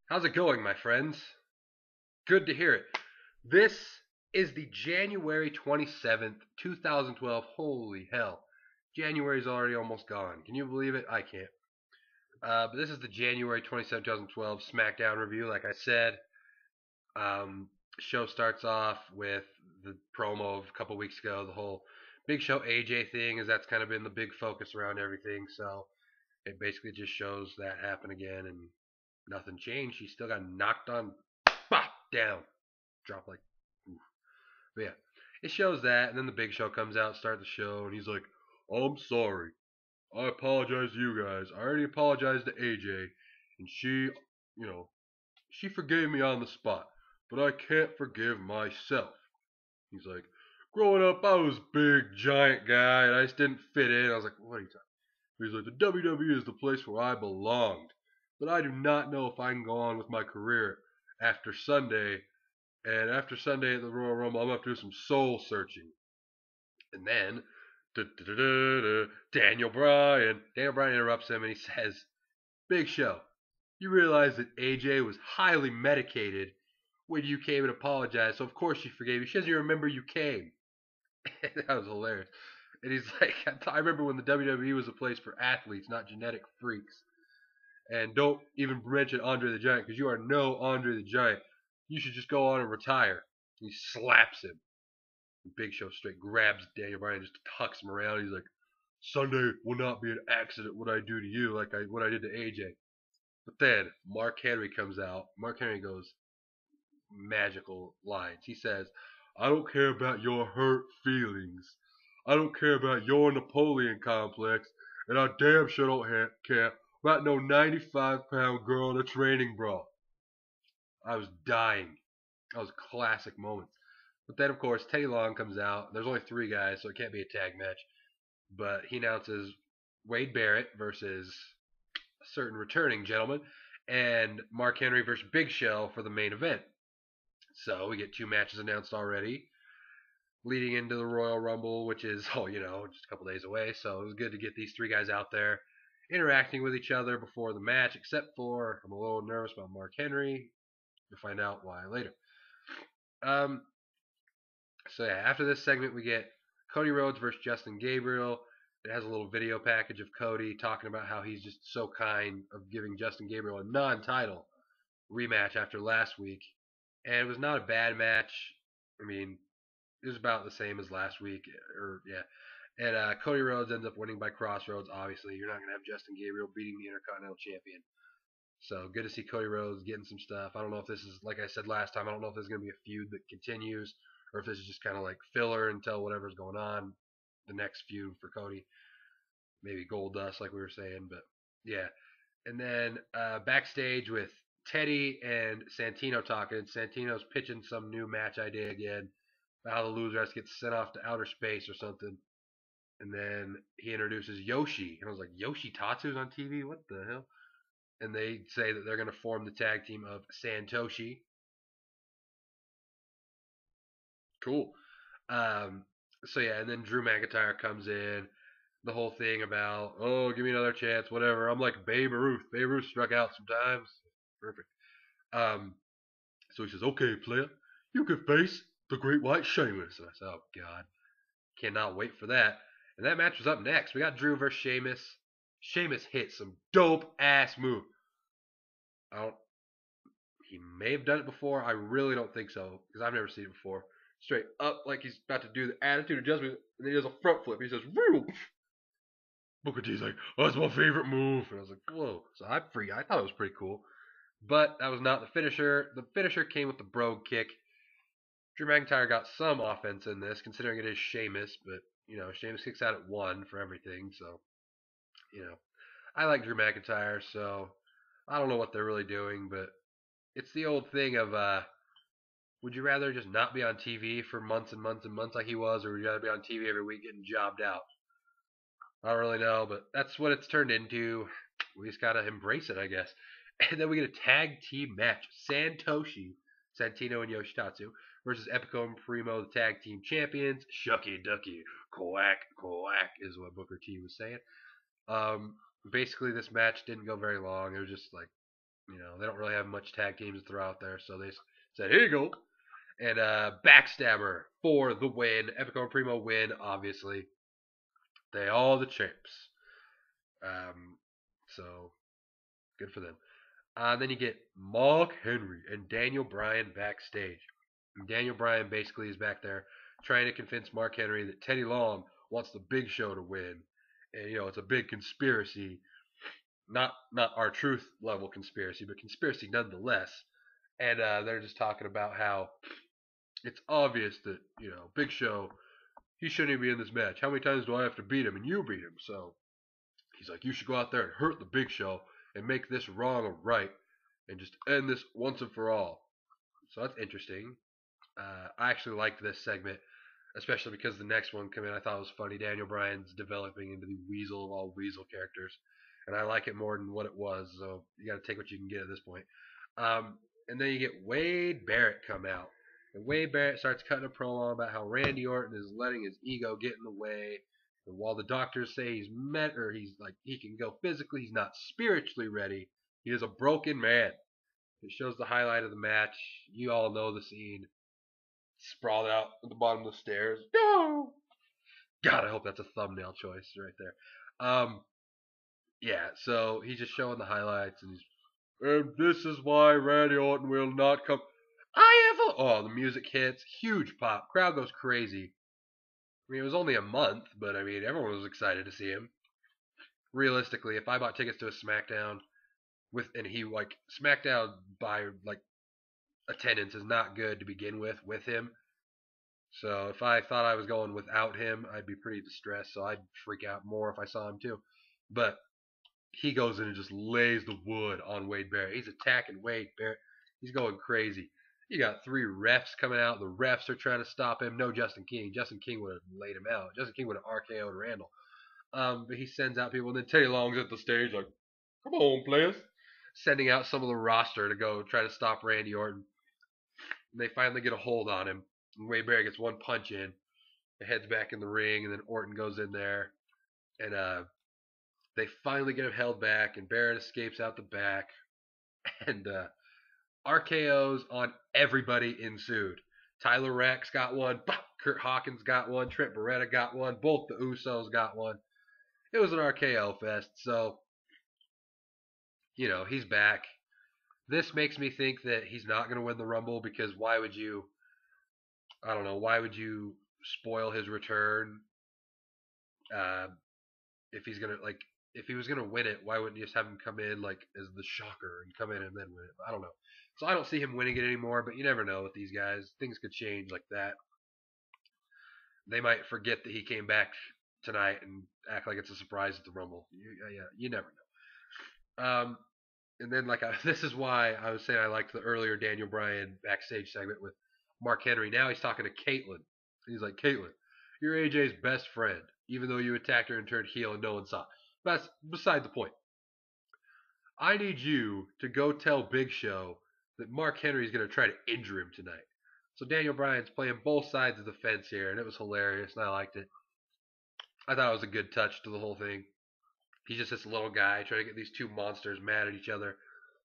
How's it going, my friends? Good to hear it. This is the January 27th, 2012. Holy hell. January's already almost gone. Can you believe it? I can't. But this is the January 27th, 2012 Smackdown review. Like I said, show starts off with the promo of a couple weeks ago. The whole Big Show AJ thing, as that's kind of been the big focus around everything. So it basically just shows that happen again, and nothing changed. He still got knocked on, bah, down, drop like, oof. But yeah, it shows that, and then the Big Show comes out, start the show, and he's like, "I'm sorry. I apologize to you guys. I already apologized to AJ, and she forgave me on the spot, but I can't forgive myself." He's like, "Growing up, I was a big, giant guy, and I just didn't fit in." I was like, "What are you talking?" He's like, "The WWE is the place where I belonged, but I do not know if I can go on with my career after Sunday. And after Sunday at the Royal Rumble, I'm going to have to do some soul searching." And then, Daniel Bryan interrupts him and he says, "Big Show, you realize that AJ was highly medicated when you came and apologized, so of course she forgave you. She doesn't even remember you came." That was hilarious. And he's like, "I remember when the WWE was a place for athletes, not genetic freaks. And don't even mention Andre the Giant, because you are no Andre the Giant. You should just go on and retire." He slaps him. Big Show straight grabs Daniel Bryan and just tucks him around. He's like, "Sunday will not be an accident what I do to you, like what I did to AJ." But then Mark Henry comes out. Mark Henry goes magical lines. He says, "I don't care about your hurt feelings. I don't care about your Napoleon complex. And I damn sure don't care about no 95-pound girl in a training bra." I was dying. That was classic moments. But then, of course, Teddy Long comes out. There's only three guys, so it can't be a tag match. But he announces Wade Barrett versus a certain returning gentleman, and Mark Henry versus Big Show for the main event. So we get two matches announced already, leading into the Royal Rumble, which is, just a couple days away. So it was good to get these three guys out there interacting with each other before the match, except for I'm a little nervous about Mark Henry. You'll find out why later. Um, So yeah, after this segment, we get Cody Rhodes versus Justin Gabriel. It has a little video package of Cody talking about how he's just so kind of giving Justin Gabriel a non-title rematch after last week. And it was not a bad match. I mean, it was about the same as last week, or yeah. And Cody Rhodes ends up winning by Crossroads. Obviously, you're not going to have Justin Gabriel beating the Intercontinental Champion. So good to see Cody Rhodes getting some stuff. I don't know if this is, like I said last time, I don't know if this is going to be a feud that continues or if this is just kind of like filler until whatever's going on, the next feud for Cody. Maybe Gold Dust, like we were saying. But yeah. And then backstage with Teddy and Santino talking. Santino's pitching some new match idea again. How the loser has to get sent off to outer space or something. And then he introduces Yoshi. And I was like, Yoshi Tatsu's on TV? What the hell? And they say that they're going to form the tag team of Santoshi. Cool. Um, so yeah, and then Drew McIntyre comes in. The whole thing about, "Oh, give me another chance, whatever." I'm like Babe Ruth. Babe Ruth struck out sometimes. Perfect. Um, so he says, "Okay, player, you can face the Great White Sheamus." And I said, "Oh God, cannot wait for that." And that match was up next. We got Drew versus Sheamus. Sheamus hit some dope ass move. I don't He may have done it before. I really don't think so because I've never seen it before. Straight up, like he's about to do the attitude adjustment, and then he does a front flip. He says, "Woo!" Booker T's like, "Oh, that's my favorite move," and I was like, "Whoa!" So I thought it was pretty cool, but that was not the finisher. The finisher came with the brogue kick. Drew McIntyre got some offense in this, considering it is Sheamus, but Sheamus kicks out at one for everything. So I like Drew McIntyre, so I don't know what they're really doing, but it's the old thing of would you rather just not be on TV for months and months and months like he was, or would you rather be on TV every week getting jobbed out? I don't really know, but that's what it's turned into. We just gotta embrace it, I guess. And then we get a tag team match: Santino and Yoshitatsu versus Epico and Primo, the tag team champions. Shucky ducky, quack quack is what Booker T was saying. Basically, this match didn't go very long. It was just like They don't really have much tag teams to throw out there, so they said, here you go. And Backstabber for the win. Epico and Primo win, obviously. They all the champs. So good for them. Then you get Mark Henry and Daniel Bryan backstage. And Daniel Bryan basically is back there trying to convince Mark Henry that Teddy Long wants the Big Show to win, and it's a big conspiracy, not R-Truth level conspiracy, but conspiracy nonetheless. And they're just talking about how it's obvious that Big Show, he shouldn't even be in this match. How many times do I have to beat him? And you beat him, so he's like, you should go out there and hurt the Big Show and make this wrong or right, and just end this once and for all. So that's interesting. I actually liked this segment, especially because the next one came in. I thought it was funny. Daniel Bryan's developing into the weasel of all weasel characters, and I like it more than what it was. So you got to take what you can get at this point. And then you get Wade Barrett come out, and Wade Barrett starts cutting a promo about how Randy Orton is letting his ego get in the way. And while the doctors say he's he can go physically, he's not spiritually ready. He is a broken man. It shows the highlight of the match. You all know the scene. Sprawled out at the bottom of the stairs. No! God, I hope that's a thumbnail choice right there. Yeah, so he's just showing the highlights, and this is why Randy Orton will not come. The music hits. Huge pop. Crowd goes crazy. I mean, it was only a month, but I mean, everyone was excited to see him. Realistically, if I bought tickets to a Smackdown Smackdown by attendance is not good to begin with him. So if I thought I was going without him, I'd be pretty distressed. So I'd freak out more if I saw him too. But he goes in and just lays the wood on Wade Barrett. He's attacking Wade Barrett. He's going crazy. You got 3 refs coming out. The refs are trying to stop him. No Justin King. Justin King would have laid him out. Justin King would have RKO'd Randall. But he sends out people. And then Teddy Long's at the stage like, come on, players. Sending out some of the roster to go try to stop Randy Orton. And they finally get a hold on him. And Wade Barrett gets one punch in. It heads back in the ring. And then Orton goes in there. And they finally get him held back. And Barrett escapes out the back. And RKO's on everybody ensued. Tyler Rex got one. Kurt Hawkins got one. Trent Beretta got one. Both the Usos got one. It was an RKO fest. So, he's back. This makes me think that he's not going to win the Rumble because why would you spoil his return? If he was going to win it, why wouldn't you just have him come in as the shocker and come in and then win it? I don't know. So I don't see him winning it anymore, but you never know with these guys. Things could change like that. They might forget that he came back tonight and act like it's a surprise at the Rumble. You never know. And then this is why I was saying I liked the earlier Daniel Bryan backstage segment with Mark Henry. Now he's talking to Caitlyn. He's like, Caitlyn, you're AJ's best friend, even though you attacked her and turned heel and no one saw. But that's beside the point. I need you to go tell Big Show that Mark Henry is going to try to injure him tonight. So Daniel Bryan's playing both sides of the fence here, and it was hilarious, and I liked it. I thought it was a good touch to the whole thing. He's just this little guy trying to get these 2 monsters mad at each other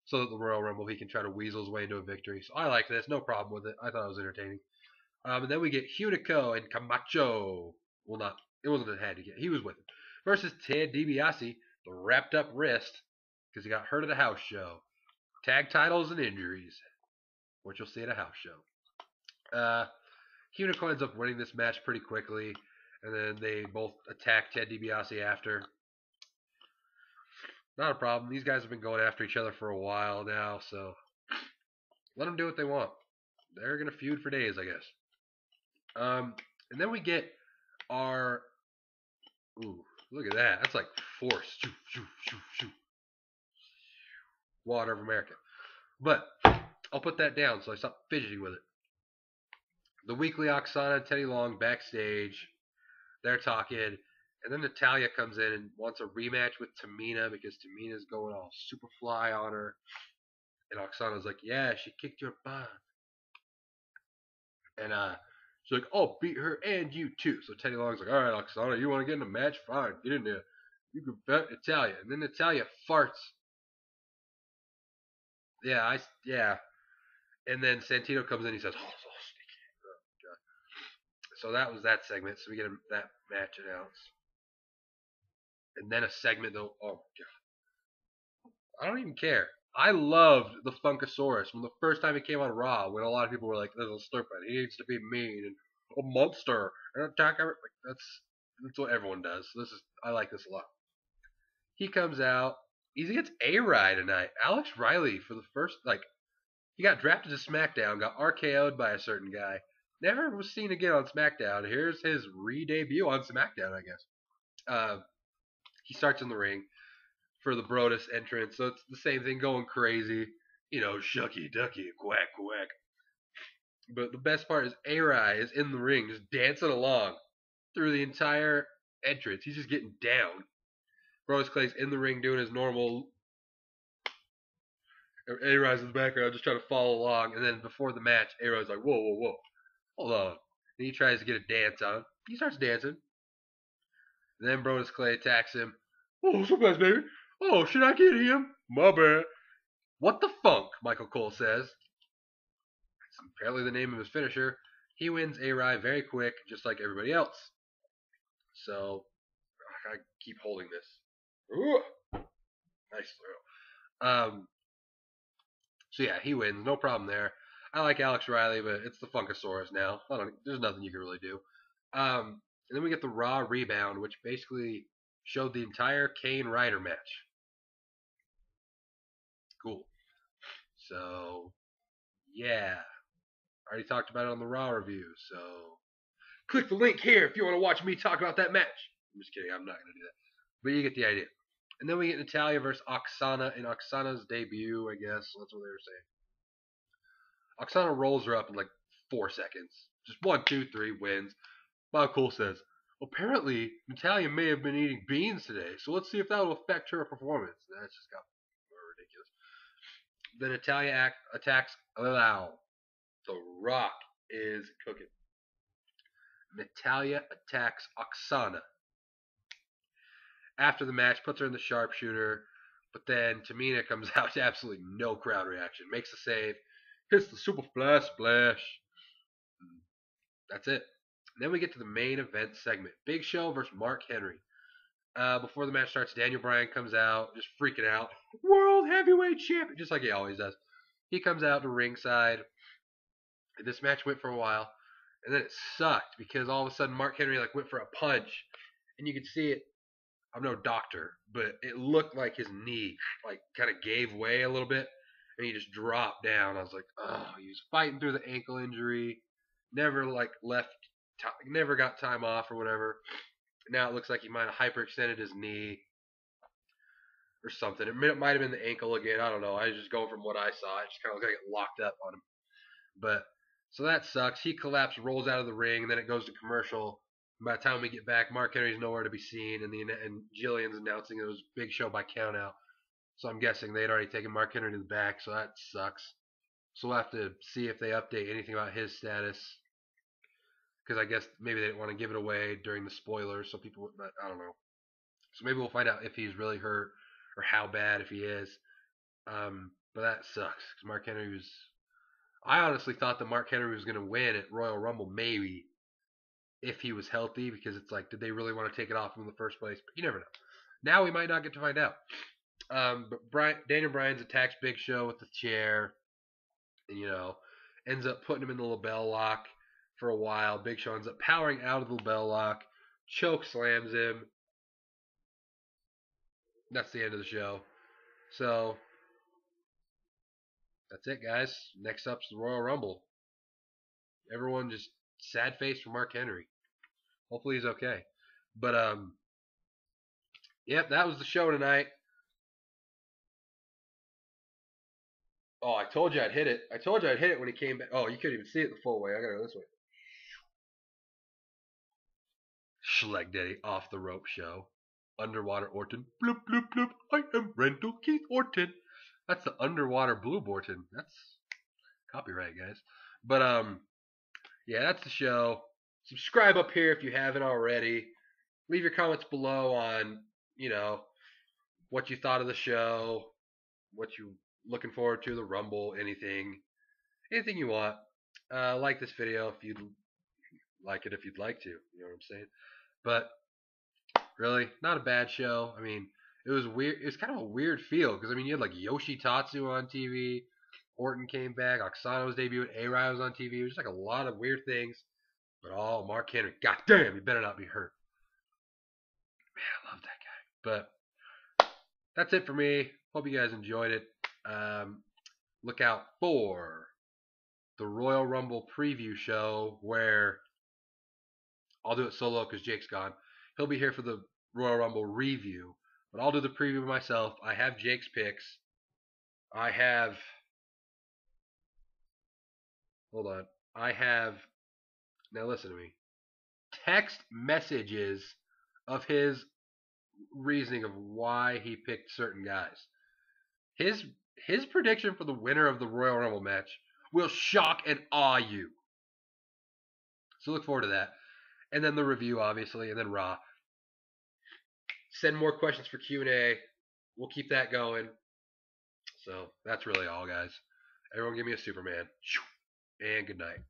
so that the Royal Rumble he can try to weasel his way into a victory. So I like this. No problem with it. I thought it was entertaining. And then we get Hunico and Camacho. Well, it wasn't a had to get. He was with him. Versus Ted DiBiase, the wrapped up wrist, because he got hurt at a house show. Tag titles and injuries, which you'll see at a house show. Hunico ends up winning this match pretty quickly, and then they both attack Ted DiBiase after. Not a problem. These guys have been going after each other for a while now, so let them do what they want. They're going to feud for days, I guess. And then we get our... Ooh, look at that. That's like force. Shoo, shoo, shoo, shoo. Water of America. But I'll put that down so I stop fidgeting with it. The Weekly Oksana and Teddy Long backstage. They're talking. And then Natalya comes in and wants a rematch with Tamina because Tamina's going all super fly on her. And Oksana's like, yeah, she kicked your butt. And she's like, I'll beat her and you too. So Teddy Long's like, all right, Oksana, you want to get in a match? Fine, get in there. You can bet Natalya. And then Natalya farts Yeah. And then Santino comes in. He says, "Oh, so sneaky." So that was that segment. So we get that match announced, and then a segment though. Oh my god, I don't even care. I loved the Funkasaurus from the first time he came on Raw. When a lot of people were like, "This is stupid. He needs to be mean and a monster and attack every." Like, that's what everyone does. So I like this a lot. He comes out. He's against A-Rye tonight. Alex Riley for the first he got drafted to SmackDown, got RKO'd by a certain guy. Never was seen again on SmackDown. Here's his re-debut on SmackDown, I guess. Uh, he starts in the ring for the Brodus entrance, so it's the same thing, going crazy. Shucky ducky, quack quack. But the best part is A-Rye is in the ring, just dancing along through the entire entrance. He's just getting down. Brodus Clay's in the ring doing his normal. A-Rye's in the background just trying to follow along, and then before the match, A-Rye's like, "Whoa, whoa, whoa, hold on." And he tries to get a dance on. He starts dancing. And then Brodus Clay attacks him. "Oh, surprise, baby. Oh, should I get him? My bad." "What the funk?" Michael Cole says. It's apparently the name of his finisher. He wins A-Rye very quick, just like everybody else. So, I keep holding this. Ooh, nice throw. So yeah, he wins. No problem there. I like Alex Riley, but it's the Funkasaurus now. There's nothing you can really do. And then we get the Raw Rebound, which basically showed the entire Kane Ryder match. Cool. So, yeah. I already talked about it on the Raw review, so click the link here if you want to watch me talk about that match. I'm just kidding, I'm not going to do that. But you get the idea. And then we get Natalya versus Oksana in Oksana's debut, I guess. That's what they were saying. Oksana rolls her up in like 4 seconds. Just 1, 2, 3, wins. Bob Cole says, "Apparently, Natalya may have been eating beans today, so let's see if that will affect her performance." That's just got ridiculous. Then Natalya attacks Allow. The Rock is cooking. Natalya attacks Oksana. After the match, puts her in the sharpshooter, but then Tamina comes out to absolutely no crowd reaction. Makes the save, hits the super splash. That's it. And then we get to the main event segment. Big Show versus Mark Henry. Before the match starts, Daniel Bryan comes out, just freaking out. World Heavyweight Champion, just like he always does. He comes out to ringside. And this match went for a while, and then it sucked because all of a sudden Mark Henry went for a punch, and you could see it. I'm no doctor, but it looked like his knee kind of gave way a little bit, and he just dropped down. I was like, oh, he was fighting through the ankle injury, never never got time off or whatever. Now it looks like he might have hyperextended his knee or something. It might have been the ankle again. I don't know. I was just going from what I saw. It just kind of looked like it locked up on him. But so that sucks. He collapsed, rolls out of the ring, and then it goes to commercial. By the time we get back, Mark Henry's nowhere to be seen, and Jillian's announcing it was Big Show by countout. So I'm guessing they'd already taken Mark Henry to the back, so that sucks. So we'll have to see if they update anything about his status, because I guess maybe they didn't want to give it away during the spoilers, so people would not. I don't know. So maybe we'll find out if he's really hurt or how bad if he is. But that sucks because Mark Henry was. I honestly thought that Mark Henry was going to win at Royal Rumble, maybe if he was healthy, because it's like, did they really want to take it off him in the first place? But you never know. Now we might not get to find out. But Daniel Bryan attacks Big Show with the chair, and ends up putting him in the LaBelle lock for a while. Big Show ends up powering out of the LaBelle lock, choke slams him. That's the end of the show. So that's it, guys. Next up's the Royal Rumble. Everyone just sad face for Mark Henry. Hopefully he's okay. But yep, that was the show tonight. Oh, I told you I'd hit it. I told you I'd hit it when he came back. Oh, you couldn't even see it the full way. I gotta go this way. Schleg Daddy off the rope show. Underwater Orton. Bloop, bloop, bloop. I am Rental Keith Orton. That's the underwater Blue Orton. That's copyright, guys. But yeah, that's the show. Subscribe up here if you haven't already. Leave your comments below on, what you thought of the show, what you looking forward to the Rumble, anything you want. Like this video if you'd like it, if you'd like to. You know what I'm saying? But really, not a bad show. I mean, it was weird. It was kind of a weird feel because I mean, you had like Yoshitatsu on TV, Orton came back, Oksana was debuting, A-Rai was on TV. It was just like a lot of weird things. But Mark Henry, goddamn, he better not be hurt. Man, I love that guy. But that's it for me. Hope you guys enjoyed it. Look out for the Royal Rumble preview show where I'll do it solo because Jake's gone. He'll be here for the Royal Rumble review, but I'll do the preview myself. I have Jake's picks. I have. Hold on. I have. Now listen to me. Text messages of his reasoning of why he picked certain guys. His prediction for the winner of the Royal Rumble match will shock and awe you. So look forward to that. And then the review, obviously, and then Raw. Send more questions for Q&A. We'll keep that going. So that's really all, guys. Everyone give me a Superman. And good night.